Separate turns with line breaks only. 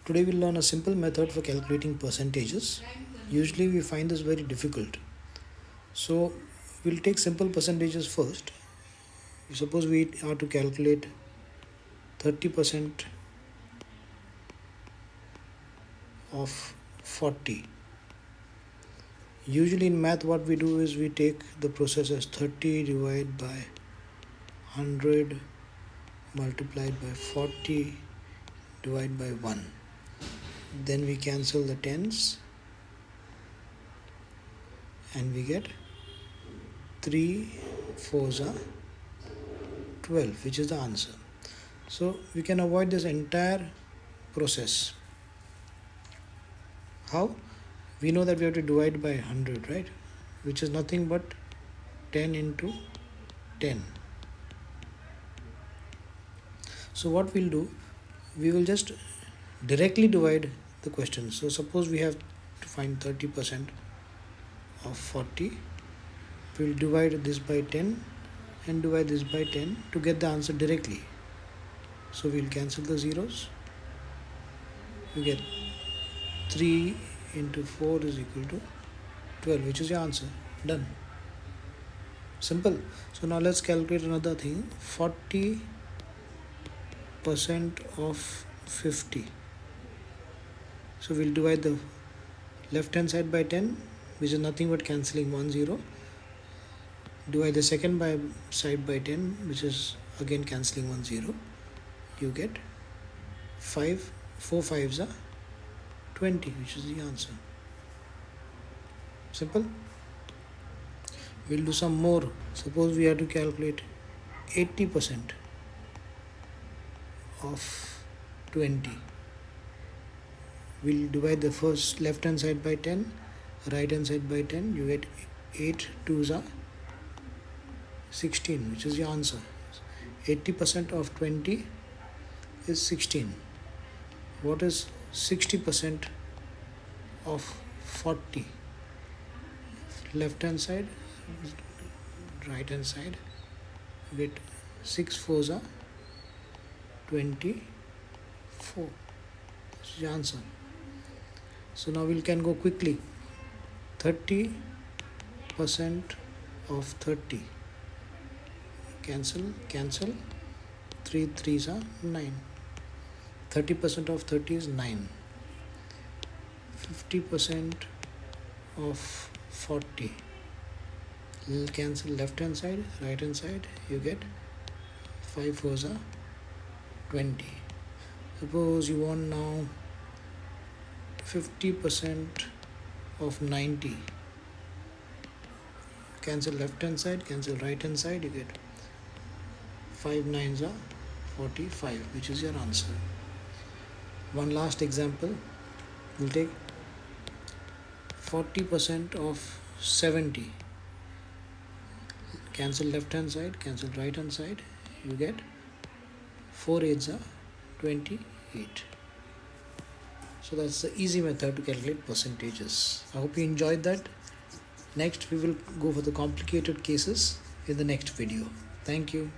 Today we'll learn a simple method for calculating percentages. Usually we find this very difficult. So we'll take simple percentages first. Suppose we are to calculate 30% of 40. Usually in math what we do is we take the process as 30 divided by 100 multiplied by 40 divided by 1. Then we cancel the tens and we get 3 4s are 12, which is the answer. So we can avoid this entire process. How? We know that we have to divide by 100, right? Which is nothing but 10 into 10. So what we'll do, we will just directly divide the question. So suppose we have to find 30% of 40. We'll divide this by 10 and divide this by 10 to get the answer directly. So we'll cancel the zeros. You get 3 into 4 is equal to 12, which is your answer. Done. Simple. So now let's calculate another thing. 40% of 50. So we'll divide the left hand side by 10, which is nothing but cancelling 1 0. Divide the second side by 10, which is again cancelling 1 0. You get 5, 4 5s are 20, which is the answer. Simple. We'll do some more. Suppose we have to calculate 80% of 20. We'll divide the first left hand side by 10, right hand side by 10. You get 8 2s are 16, which is the answer. 80% of 20 is 16. What is 60% of 40? Left hand side, right hand side. You get 6 4s are 24. This is the answer. So now we can go quickly. 30% of 30. Cancel. 3 3s are 9. 30% of 30 is 9. 50% of 40. Cancel left hand side, right hand side. You get 5 4s are 20. Suppose you want now 50% of 90. Cancel left hand side, cancel right hand side. You get 5 9s are 45, which is your answer. One last example. We'll take 40% of 70. Cancel left hand side, cancel right hand side. You get 4 8s are 28. So that's the easy method to calculate percentages. I hope you enjoyed that. Next we will go for the complicated cases in the next video. Thank you.